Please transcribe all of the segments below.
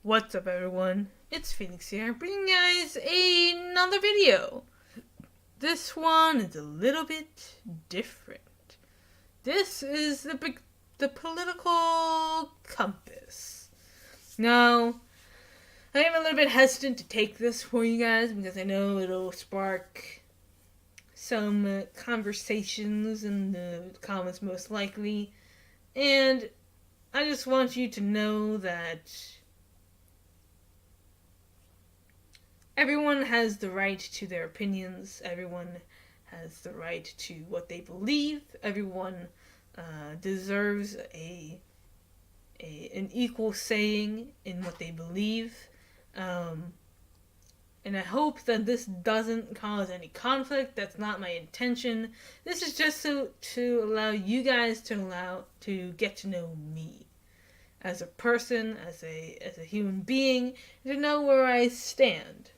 What's up, everyone? It's Phoenix here, bringing you guys another video. This one is a little bit different. This is the political compass. Now, I am a little bit hesitant to take this for you guys because I know it'll spark some conversations in the comments most likely, and I just want you to know that everyone has the right to their opinions. Everyone has the right to what they believe. Everyone deserves an equal saying in what they believe. And I hope that this doesn't cause any conflict. That's not my intention. This is just to allow you guys to get to know me as a person, as a human being, to know where I stand.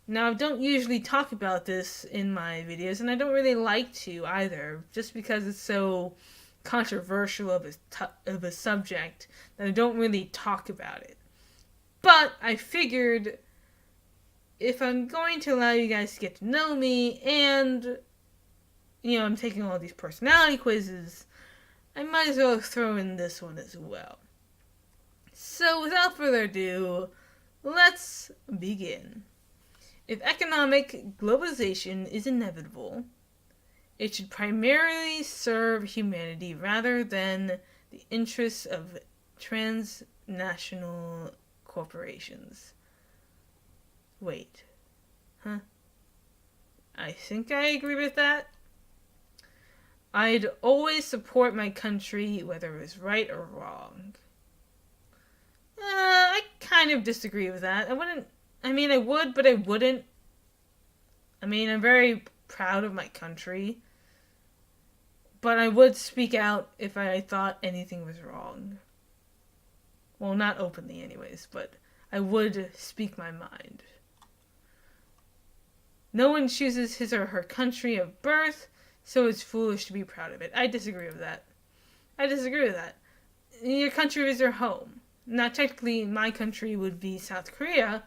Now, I don't usually talk about this in my videos, and I don't really like to either, just because it's so controversial of a subject that I don't really talk about it. But I figured if I'm going to allow you guys to get to know me, and, I'm taking all these personality quizzes, I might as well throw in this one as well. So, without further ado, let's begin. If economic globalization is inevitable, it should primarily serve humanity rather than the interests of transnational corporations. Wait. Huh? I think I agree with that. I'd always support my country whether it was right or wrong. I kind of disagree with that. I would, but I wouldn't. I'm very proud of my country. But I would speak out if I thought anything was wrong. Well, not openly anyways, but I would speak my mind. No one chooses his or her country of birth, so it's foolish to be proud of it. I disagree with that. Your country is your home. Now, technically, my country would be South Korea,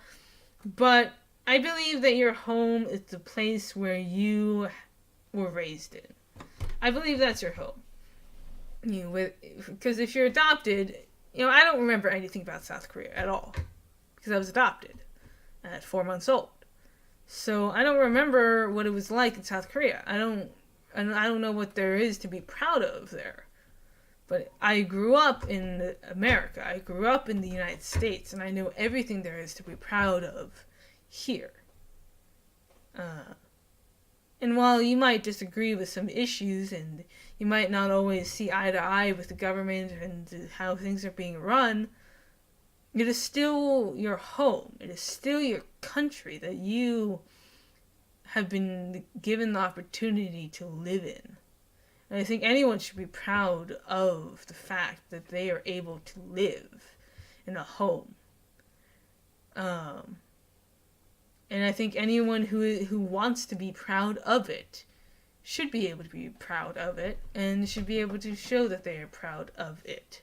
but I believe that your home is the place where you were raised in. I believe that's your home. Because if you're adopted, I don't remember anything about South Korea at all. Because I was adopted at 4 months old. So I don't remember what it was like in South Korea. I don't know what there is to be proud of there. But I grew up in America. I grew up in the United States, and I know everything there is to be proud of here. And while you might disagree with some issues, and you might not always see eye to eye with the government and how things are being run, it is still your home. It is still your country that you have been given the opportunity to live in. And I think anyone should be proud of the fact that they are able to live in a home. And I think anyone who wants to be proud of it should be able to be proud of it, and should be able to show that they are proud of it.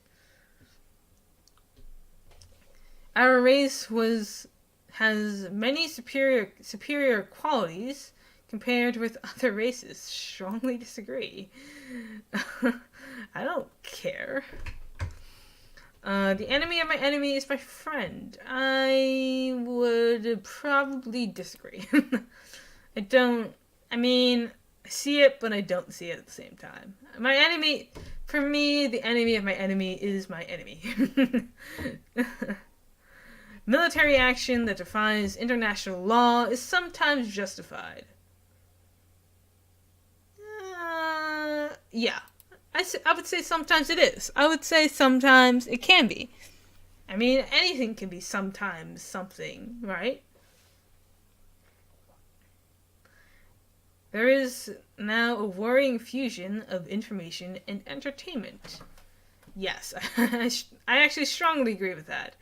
Our race has many superior qualities compared with other races. Strongly disagree. I don't care. The enemy of my enemy is my friend. I would probably disagree. I see it, but I don't see it at the same time. For me, the enemy of my enemy is my enemy. Military action that defies international law is sometimes justified. Yeah. I would say sometimes it is. I would say sometimes it can be. Anything can be sometimes something, right? There is now a worrying fusion of information and entertainment. Yes, I actually strongly agree with that.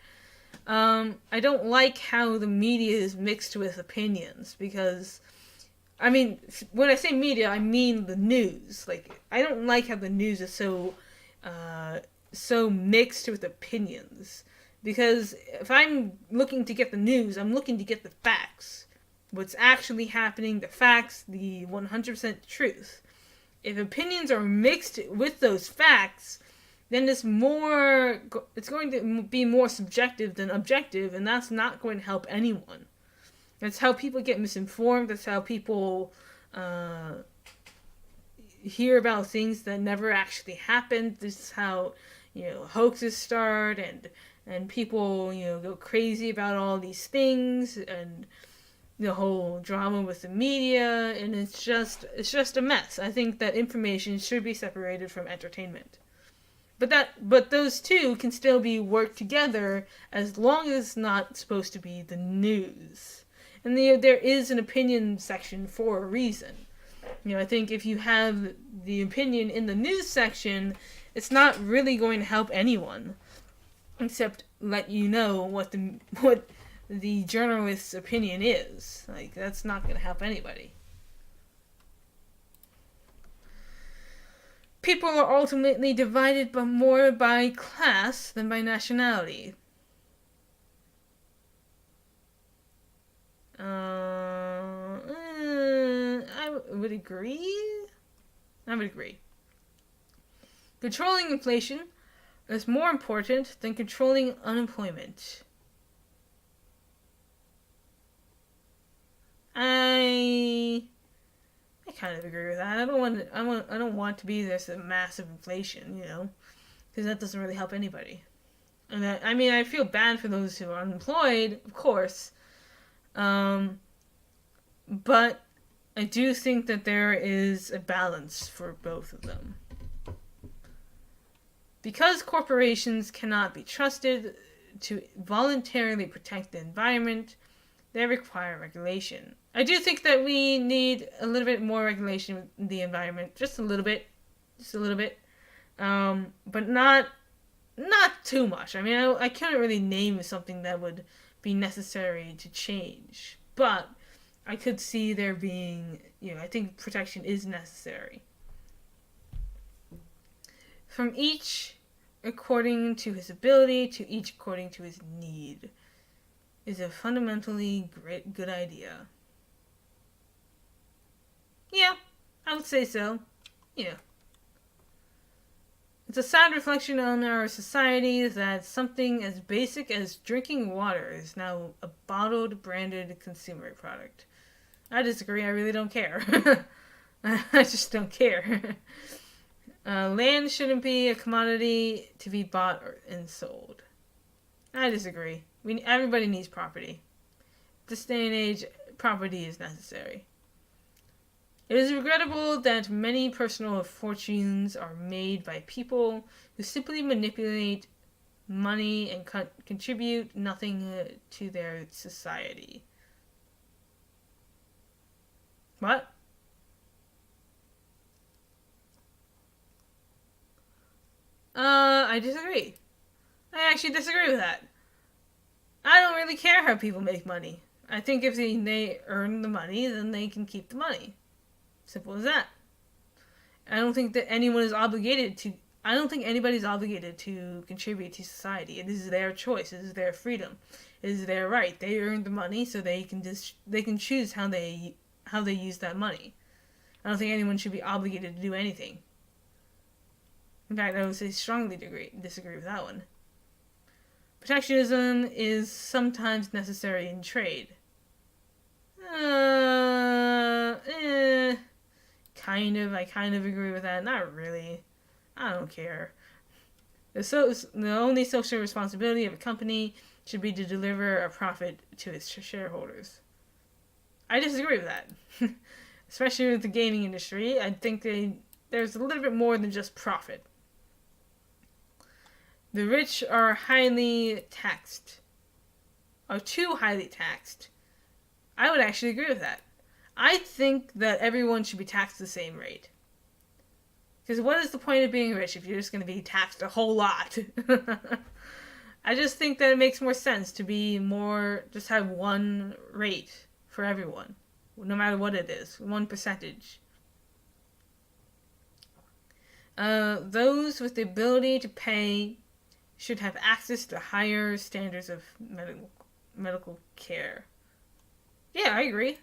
I don't like how the media is mixed with opinions, because when I say media, I mean the news. I don't like how the news is so mixed with opinions, Because if I'm looking to get the news, I'm looking to get the facts. What's actually happening, the facts, the 100% truth. If opinions are mixed with those facts, then it's going to be more subjective than objective, and that's not going to help anyone. That's how people get misinformed. That's how people hear about things that never actually happened. This is how, hoaxes start, and people, go crazy about all these things, and the whole drama with the media, and it's just a mess. I think that information should be separated from entertainment. But those two can still be worked together as long as it's not supposed to be the news. And there is an opinion section for a reason. I think if you have the opinion in the news section, it's not really going to help anyone, except let you know what the journalist's opinion is. Like, that's not going to help anybody. People are ultimately divided more by class than by nationality. I would agree. Controlling inflation is more important than controlling unemployment. I kind of agree with that. I don't want to be this massive inflation, because that doesn't really help anybody. And I feel bad for those who are unemployed, of course. But I do think that there is a balance for both of them. Because corporations cannot be trusted to voluntarily protect the environment, they require regulation. I do think that we need a little bit more regulation in the environment, just a little bit, but not too much. I can't really name something that would be necessary to change, but I could see there being, I think protection is necessary. From each according to his ability, to each according to his need, is a fundamentally good idea. Yeah, I would say so. Yeah. It's a sad reflection on our society that something as basic as drinking water is now a bottled, branded consumer product. I disagree. I really don't care. I just don't care. Land shouldn't be a commodity to be bought and sold. I disagree. Everybody needs property. This day and age, property is necessary. It is regrettable that many personal fortunes are made by people who simply manipulate money and contribute nothing to their society. What? I disagree. I actually disagree with that. I don't really care how people make money. I think if they earn the money, then they can keep the money. Simple as that. I don't think that anybody's obligated to contribute to society. It is their choice. It is their freedom. It is their right. They earned the money, so they can choose how they use that money. I don't think anyone should be obligated to do anything. In fact, I would say strongly disagree with that one. Protectionism is sometimes necessary in trade. I kind of agree with that. Not really. I don't care. The only social responsibility of a company should be to deliver a profit to its shareholders. I disagree with that. Especially with the gaming industry. I think there's a little bit more than just profit. The rich are too highly taxed. I would actually agree with that. I think that everyone should be taxed the same rate. Because what is the point of being rich if you're just going to be taxed a whole lot? I just think that it makes more sense to just have one rate for everyone. No matter what it is. One percentage. Those with the ability to pay should have access to higher standards of medical care. Yeah, I agree.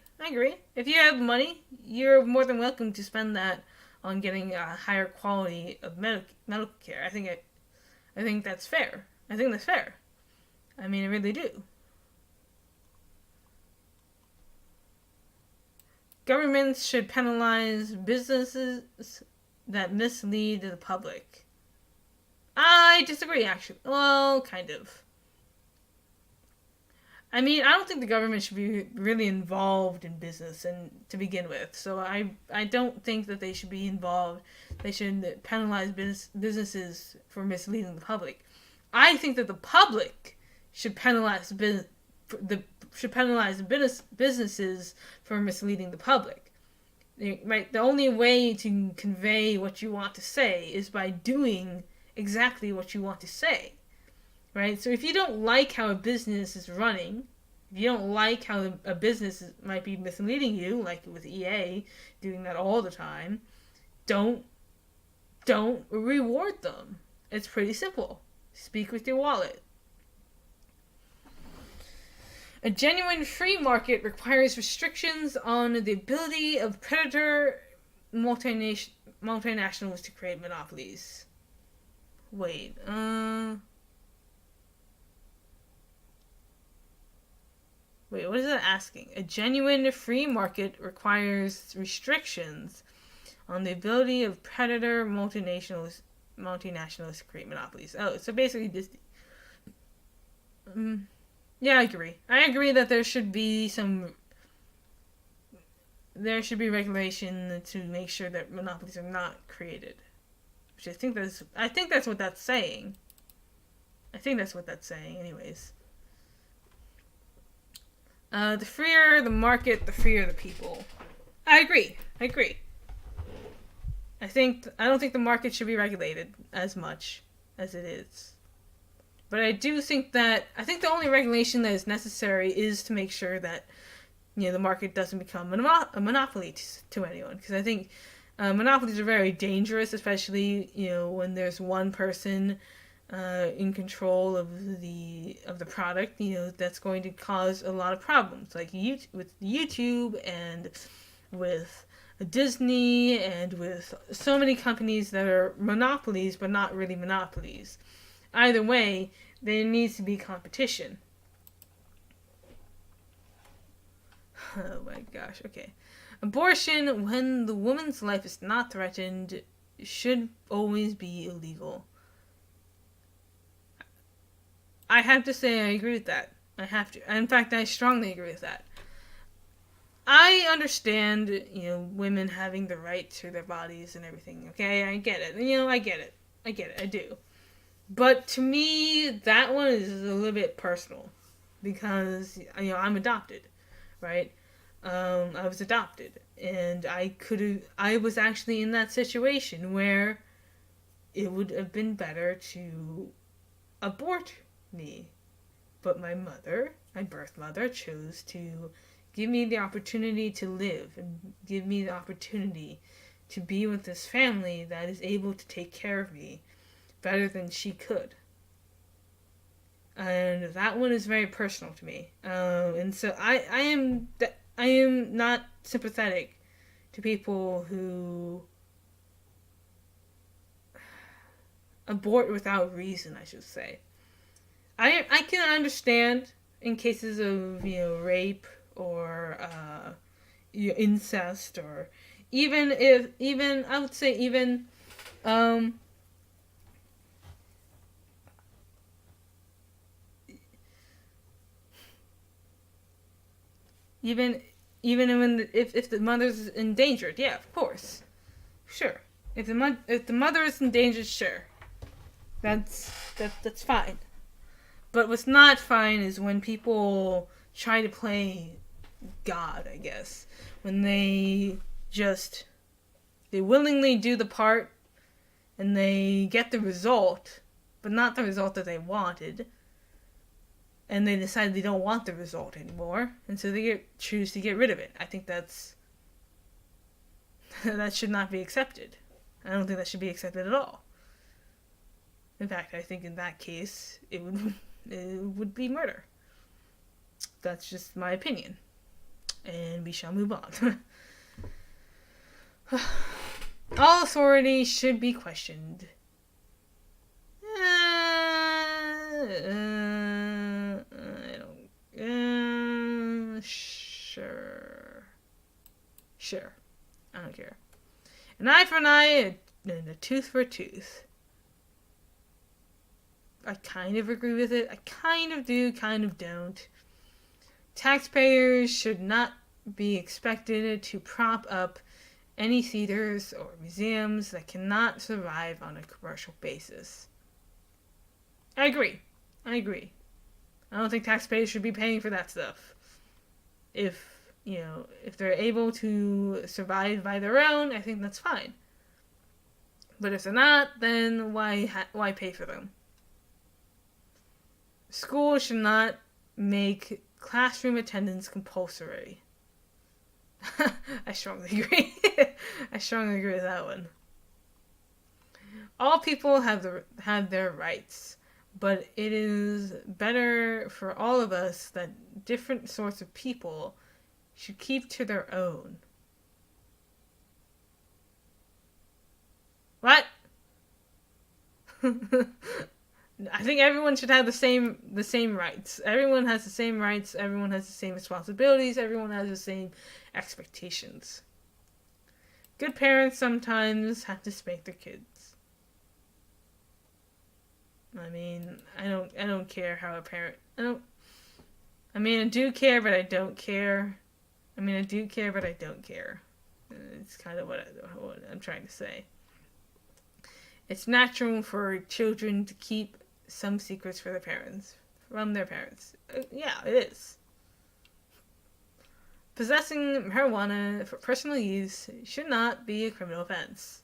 If you have money, you're more than welcome to spend that on getting a higher quality of medical care. I think that's fair. I think that's fair. I mean, I really do. Governments should penalize businesses that mislead the public. I disagree, actually. Well, kind of. I mean, I don't think the government should be really involved in business and to begin with. So I don't think that they should be involved. They should penalize businesses for misleading the public. I think that the public should penalize businesses for misleading the public. Right? The only way to convey what you want to say is by doing exactly what you want to say. Right? So if you don't like how a business is running, if you don't like how a business might be misleading you, like with EA doing that all the time, don't reward them. It's pretty simple. Speak with your wallet. A genuine free market requires restrictions on the ability of predator multinationals to create monopolies. Wait, what is that asking? A genuine free market requires restrictions on the ability of predator multinationals to create monopolies. Oh, so basically Disney. Yeah, I agree. I agree that there should be regulation to make sure that monopolies are not created. Which I think that's what that's saying. Anyways. The freer the market, the freer the people. I agree. I don't think the market should be regulated as much as it is. But I think the only regulation that is necessary is to make sure that, the market doesn't become a monopoly to anyone. Because I think monopolies are very dangerous, especially, when there's one person in control of the product, that's going to cause a lot of problems, like with YouTube and with Disney and with so many companies that are monopolies but not really monopolies. Either way, there needs to be competition. Oh my gosh, okay. Abortion, when the woman's life is not threatened, should always be illegal. I have to say I agree with that. I have to. In fact, I strongly agree with that. I understand, women having the right to their bodies and everything, okay? I get it. I get it. I do. But to me, that one is a little bit personal. Because, I'm adopted, right? I was adopted. And I was actually in that situation where it would have been better to abort me. But my birth mother, chose to give me the opportunity to live and give me the opportunity to be with this family that is able to take care of me better than she could. And that one is very personal to me. And so I am not sympathetic to people who abort without reason, I should say. I can understand in cases of, rape or incest, or even I would say even when if the mother's endangered, yeah, of course, sure. If the mother is endangered, sure, that's fine. But what's not fine is when people try to play God, I guess. When they willingly do the part and they get the result, but not the result that they wanted. And they decide they don't want the result anymore, and so they choose to get rid of it. I think that should not be accepted. I don't think that should be accepted at all. In fact, I think in that case, it would be murder. That's just my opinion. And we shall move on. All authority should be questioned. Sure. I don't care. An eye for an eye and a tooth for a tooth. I kind of agree with it. I kind of do, kind of don't. Taxpayers should not be expected to prop up any theaters or museums that cannot survive on a commercial basis. I agree. I don't think taxpayers should be paying for that stuff. If they're able to survive by their own, I think that's fine. But if they're not, then why pay for them? Schools should not make classroom attendance compulsory. I strongly agree. I strongly agree with that one. All people have their rights, but it is better for all of us that different sorts of people should keep to their own. What? I think everyone should have the same rights. Everyone has the same rights. Everyone has the same responsibilities. Everyone has the same expectations. Good parents sometimes have to spank their kids. I mean, I don't care how a parent. I do care, but I don't care. I do care, but I don't care. It's kind of what I'm trying to say. It's natural for children to keep some secrets from their parents. Yeah, it is. Possessing marijuana for personal use should not be a criminal offense.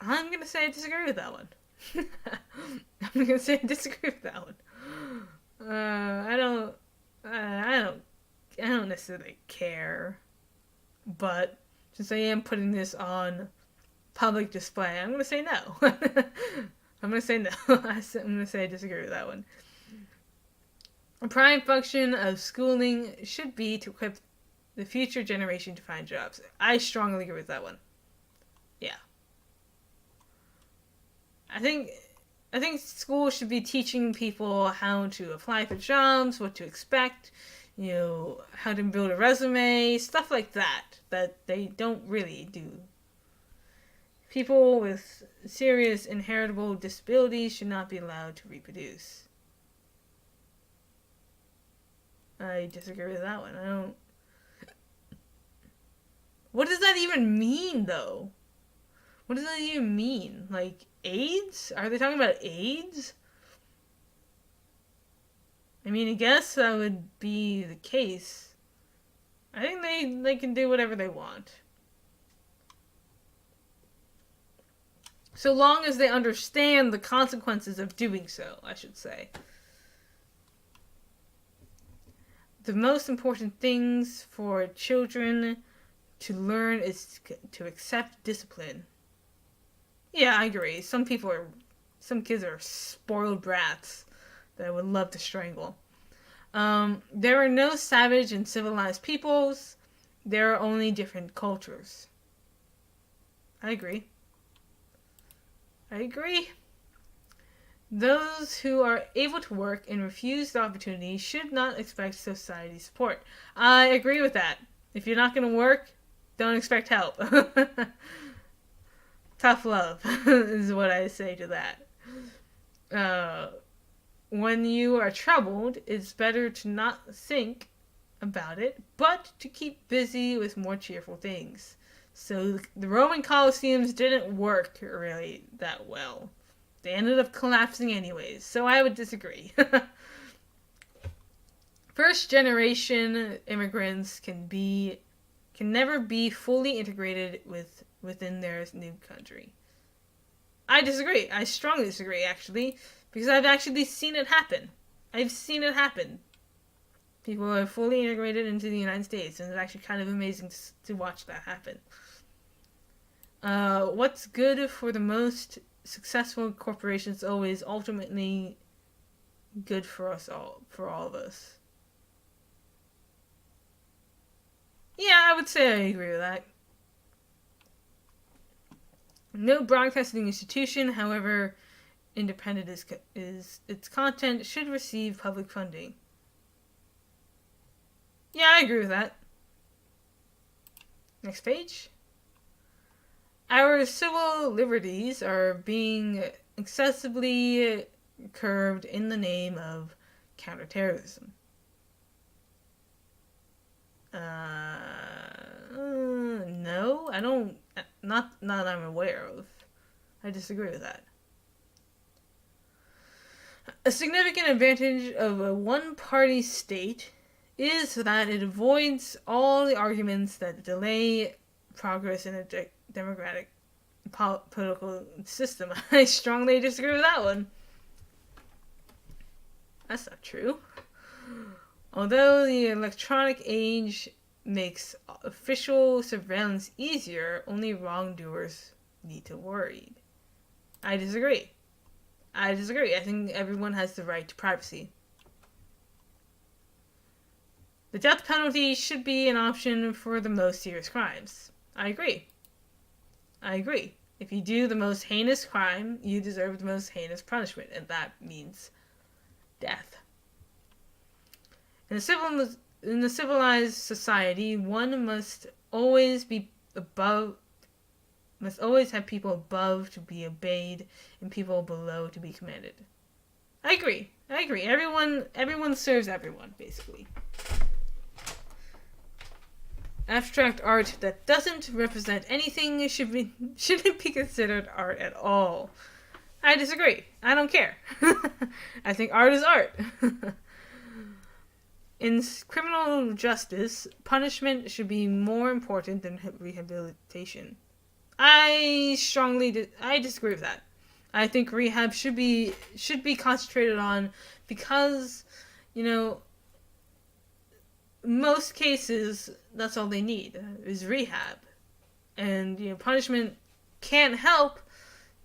I'm going to say I disagree with that one. I'm going to say I disagree with that one. I don't necessarily care. But since I am putting this on public display, I'm going to say no. I'm going to say no. I'm going to say I disagree with that one. A prime function of schooling should be to equip the future generation to find jobs. I strongly agree with that one. Yeah. I think school should be teaching people how to apply for jobs, what to expect, how to build a resume, stuff like that they don't really do. People with serious inheritable disabilities should not be allowed to reproduce. I disagree with that one. What does that even mean, though? What does that even mean? Like, AIDS? Are they talking about AIDS? I guess that would be the case. I think they can do whatever they want. So long as they understand the consequences of doing so, I should say. The most important things for children to learn is to accept discipline. Yeah, I agree. Some kids are spoiled brats that I would love to strangle. There are no savage and civilized peoples. There are only different cultures. I agree. Those who are able to work and refuse the opportunity should not expect society support. I agree with that. If you're not going to work, don't expect help. Tough love is what I say to that. When you are troubled, it's better to not think about it, but to keep busy with more cheerful things. So the Roman Colosseums didn't work really that well. They ended up collapsing anyways, so I would disagree. First generation immigrants can never be fully integrated within their new country. I disagree. I strongly disagree, actually, because I've actually seen it happen. I've seen it happen. People are fully integrated into the United States, and it's actually kind of amazing to watch that happen. What's good for the most successful corporations always ultimately good for us all, for all of us. Yeah, I would say I agree with that. No broadcasting institution, however independent is its content, should receive public funding. Yeah, I agree with that. Next page. Our civil liberties are being excessively curbed in the name of counterterrorism. No, I don't. Not that I'm aware of. I disagree with that. A significant advantage of a one-party state is that it avoids all the arguments that delay progress in a democratic political system. I strongly disagree with that one. That's not true. Although the electronic age makes official surveillance easier, only wrongdoers need to worry. I disagree. I think everyone has the right to privacy. The death penalty should be an option for the most serious crimes. I agree. If you do the most heinous crime, you deserve the most heinous punishment, and that means death. In a civilized society, one must always have people above to be obeyed and people below to be commanded. I agree. Everyone serves everyone, basically. Abstract art that doesn't represent anything shouldn't be considered art at all. I disagree. I don't care. I think art is art. In criminal justice, punishment should be more important than rehabilitation. I disagree with that. I think rehab should be concentrated on, because, most cases, that's all they need is rehab. And, punishment can help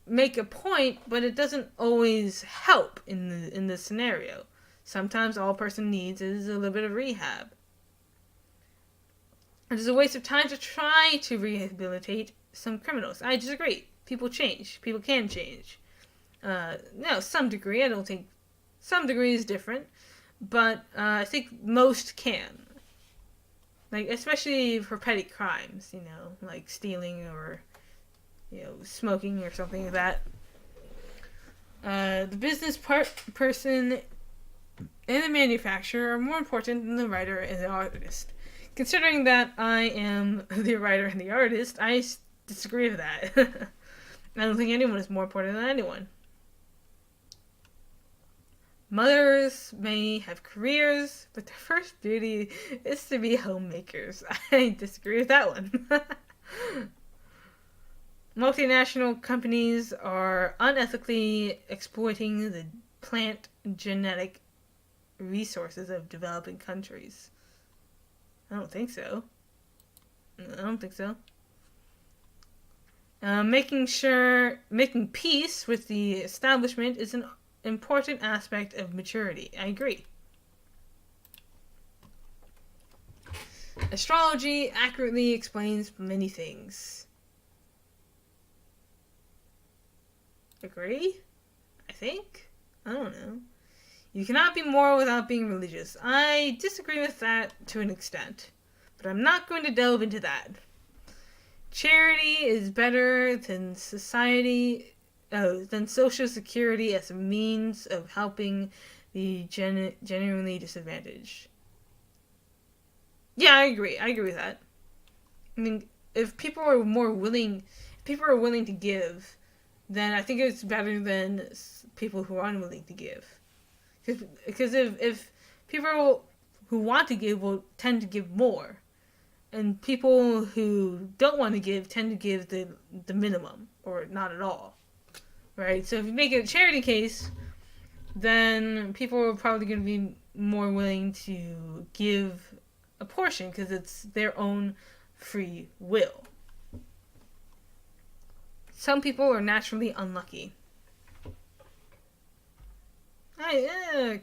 make a point, but it doesn't always help in the scenario. Sometimes all a person needs is a little bit of rehab. It is a waste of time to try to rehabilitate some criminals. I disagree. People change. People can change. Some degree. I don't think some degree is different, but I think most can. Like, especially for petty crimes, like stealing or, smoking or something like that. The business person and the manufacturer are more important than the writer and the artist. Considering that I am the writer and the artist, I disagree with that. I don't think anyone is more important than anyone. Mothers may have careers, but their first duty is to be homemakers. I disagree with that one. Multinational companies are unethically exploiting the plant genetic resources of developing countries. I don't think so. Making peace with the establishment is an important aspect of maturity. I agree. Astrology accurately explains many things. Agree? I think? I don't know. You cannot be moral without being religious. I disagree with that to an extent, but I'm not going to delve into that. Charity is better than than Social Security as a means of helping the genuinely disadvantaged. Yeah, I agree. I agree with that. I mean, if people are willing to give, then I think it's better than people who are unwilling to give. Because if people who want to give will tend to give more, and people who don't want to give tend to give the minimum or not at all, right? So if you make it a charity case, then people are probably going to be more willing to give a portion because it's their own free will. Some people are naturally unlucky.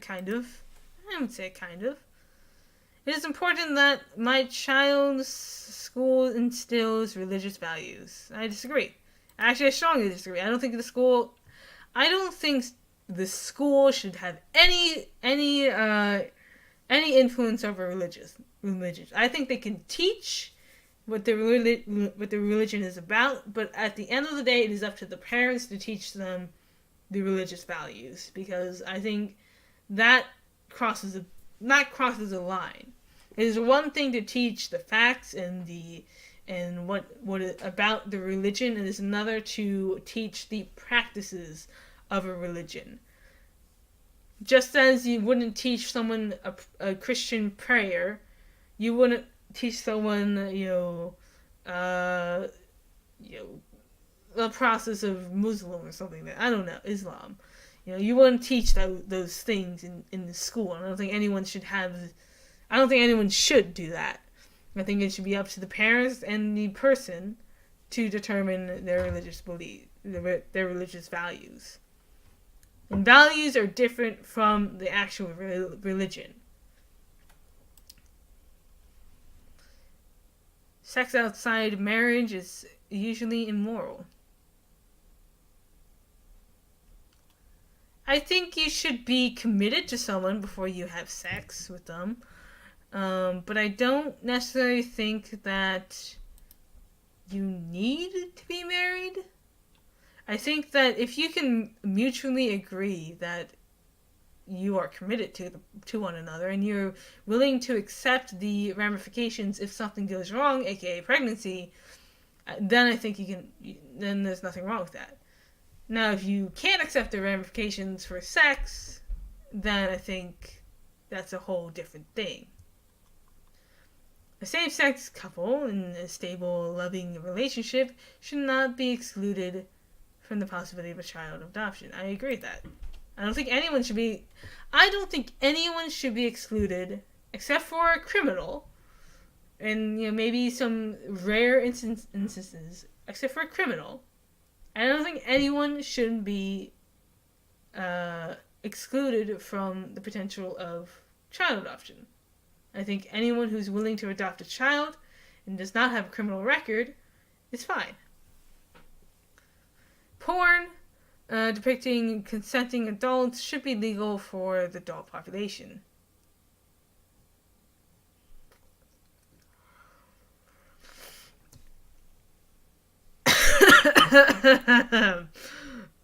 Kind of. I would say kind of. It is important that my child's school instills religious values. I disagree. Actually, I strongly disagree. I don't think the school should have any influence over religion. I think they can teach what the religion is about, but at the end of the day, it is up to the parents to teach them the religious values, because I think that crosses a line. It is one thing to teach the facts and what about the religion, and it's another to teach the practices of a religion. Just as you wouldn't teach someone a Christian prayer, you wouldn't teach someone the process of Muslim or something. That I don't know, Islam. You wouldn't teach those things in the school. I don't think anyone should do that. I think it should be up to the parents and the person to determine their religious belief, their religious values. And values are different from the actual religion. Sex outside marriage is usually immoral. I think you should be committed to someone before you have sex with them. But I don't necessarily think that you need to be married. I think that if you can mutually agree that you are committed to one another and you're willing to accept the ramifications if something goes wrong, aka pregnancy, then I think then there's nothing wrong with that. Now, if you can't accept the ramifications for sex, then I think that's a whole different thing. A same-sex couple in a stable, loving relationship should not be excluded from the possibility of a child adoption. I agree with that. I don't think anyone should be excluded except for a criminal, and maybe some rare instances, except for a criminal. I don't think anyone should be excluded from the potential of child adoption. I think anyone who's willing to adopt a child and does not have a criminal record is fine. Porn depicting consenting adults should be legal for the adult population.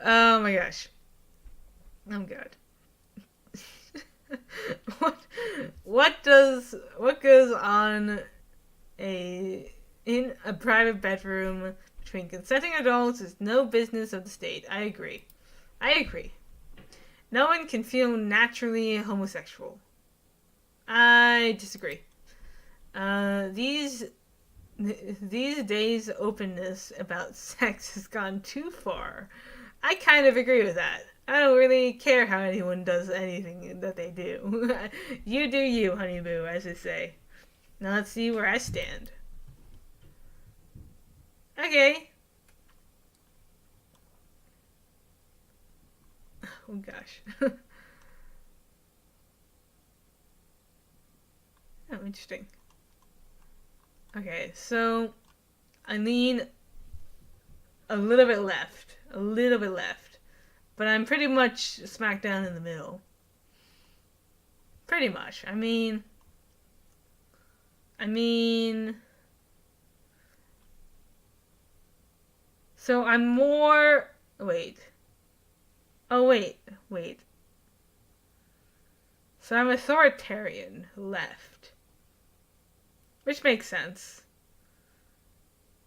Oh my gosh. I'm good. What goes on in a private bedroom between consenting adults is no business of the state. I agree. No one can feel naturally homosexual. I disagree. These days' openness about sex has gone too far. I kind of agree with that. I don't really care how anyone does anything that they do. You do you, honey boo, as they say. Now let's see where I stand. Okay. Oh gosh. Oh, interesting. Okay, so I lean a little bit left. But I'm pretty much smack down in the middle. Pretty much. I mean... So I'm more... Wait. So I'm authoritarian left. Which makes sense.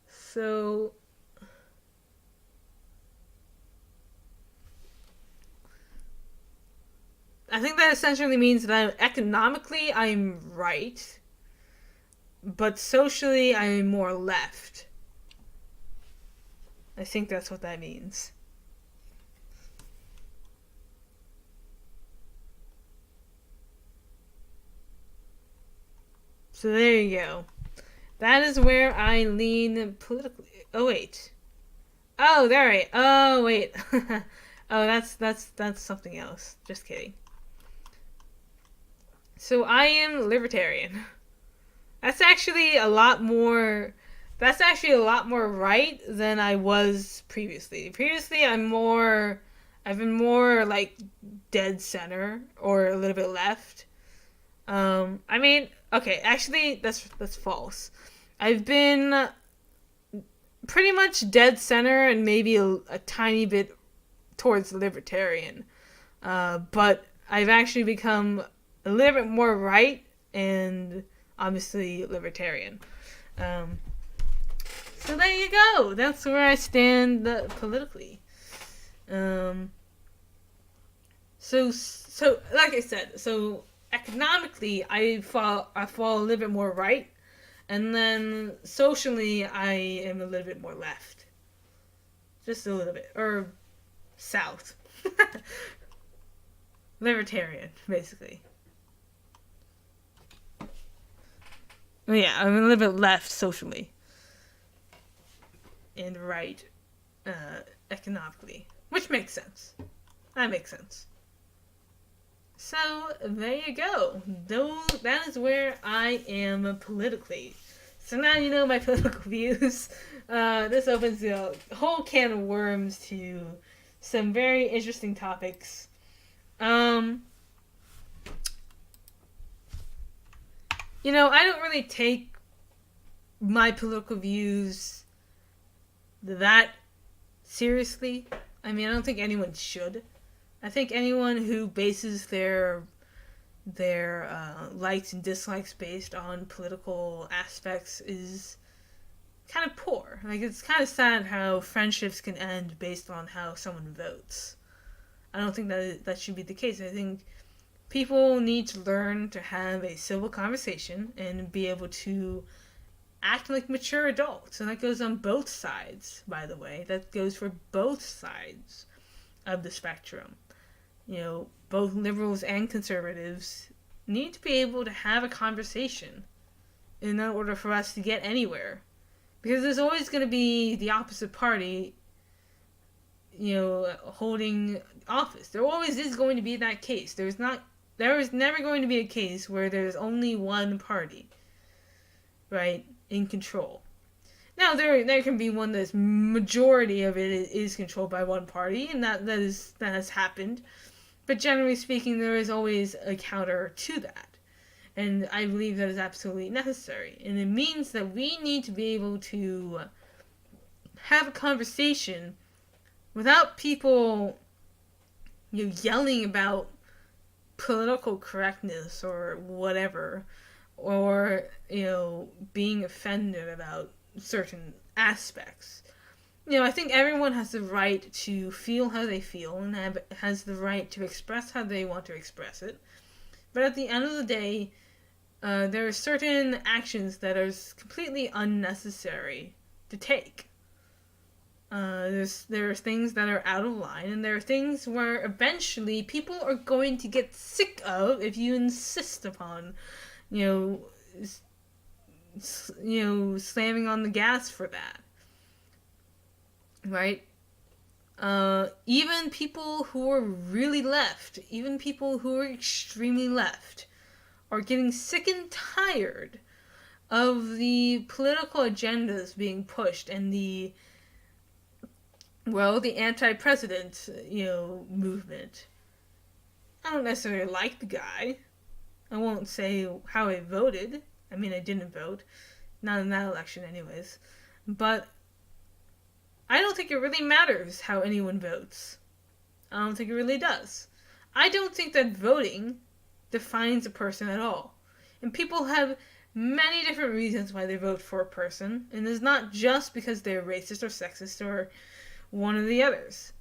So... I think that essentially means that economically I'm right, but socially I'm more left. I think that's what that means. So there you go. That is where I lean politically. Oh wait. Oh, there. Right. Oh wait. Oh, that's something else. Just kidding. So I am libertarian. That's actually a lot more. That's actually a lot more right than I was previously. Previously, I've been more like dead center or a little bit left. I mean, okay, actually, that's false. I've been pretty much dead center and maybe a tiny bit towards libertarian. But I've actually become a little bit more right and obviously libertarian. So there you go. That's where I stand politically. So like I said, so economically I fall a little bit more right, and then socially I am a little bit more left. Just a little bit, or south. Libertarian, basically. Yeah, I'm a little bit left socially. And right economically. Which makes sense. That makes sense. So, there you go. That is where I am politically. So now you know my political views. This opens a whole can of worms to some very interesting topics. I don't really take my political views that seriously. I mean, I don't think anyone should. I think anyone who bases their likes and dislikes based on political aspects is kind of poor. Like, it's kind of sad how friendships can end based on how someone votes. I don't think that should be the case. I think people need to learn to have a civil conversation and be able to act like mature adults. And that goes on both sides, by the way. That goes for both sides of the spectrum. Both liberals and conservatives need to be able to have a conversation in order for us to get anywhere. Because there's always going to be the opposite party, holding office. There always is going to be that case. There is never going to be a case where there's only one party, right, in control. Now, there can be one that's majority of it is controlled by one party, and that has happened. But generally speaking, there is always a counter to that. And I believe that is absolutely necessary. And it means that we need to be able to have a conversation without people yelling about political correctness or whatever, or being offended about certain aspects. I think everyone has the right to feel how they feel and has the right to express how they want to express it. But at the end of the day, there are certain actions that are completely unnecessary to take. There are things that are out of line, and there are things where eventually people are going to get sick of if you insist upon, slamming on the gas for that. Right? Even people who are really left, even people who are extremely left, are getting sick and tired of the political agendas being pushed and the anti-president, movement. I don't necessarily like the guy. I won't say how I voted. I mean, I didn't vote. Not in that election anyways. But I don't think it really matters how anyone votes. I don't think it really does. I don't think that voting defines a person at all. And people have many different reasons why they vote for a person. And it's not just because they're racist or sexist or one of the others.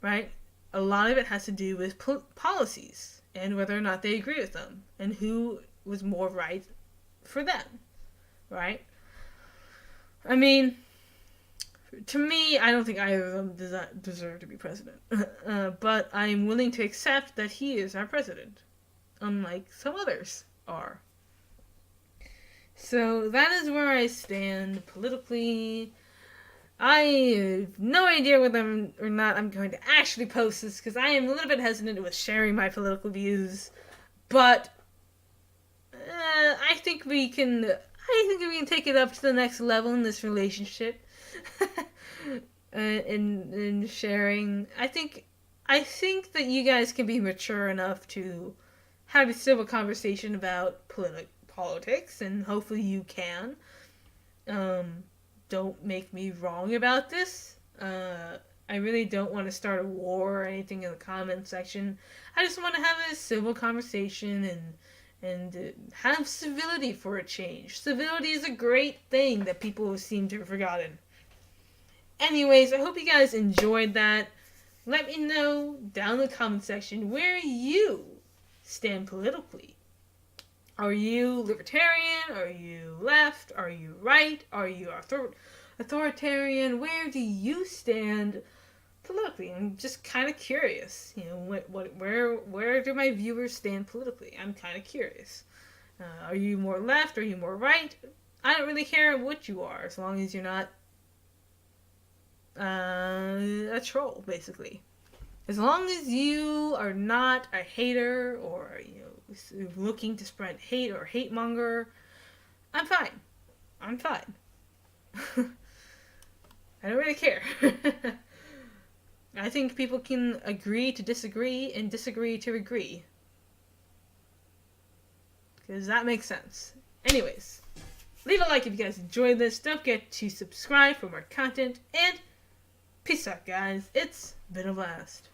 Right? A lot of it has to do with policies and whether or not they agree with them and who was more right for them. Right? I mean, to me, I don't think either of them deserve to be president. But I'm willing to accept that he is our president, unlike some others are. So that is where I stand politically. I have no idea whether or not I'm going to actually post this because I am a little bit hesitant with sharing my political views. But I think we can. I think we can take it up to the next level in this relationship. in sharing, I think that you guys can be mature enough to have a civil conversation about politics, and hopefully you can. Don't make me wrong about this. I really don't want to start a war or anything in the comment section. I just want to have a civil conversation and have civility for a change. Civility is a great thing that people seem to have forgotten. Anyways, I hope you guys enjoyed that. Let me know down in the comment section where you stand politically. Are you libertarian? Are you left? Are you right? Are you authoritarian? Where do you stand politically? I'm just kind of curious. Where do my viewers stand politically? I'm kind of curious. Are you more left? Are you more right? I don't really care what you are, as long as you're not a troll, basically. As long as you are not a hater or looking to spread hate or hate monger, I'm fine. I'm fine. I don't really care. I think people can agree to disagree and disagree to agree. Because that makes sense. Anyways, leave a like if you guys enjoyed this. Don't forget to subscribe for more content. And peace out, guys. It's been a blast.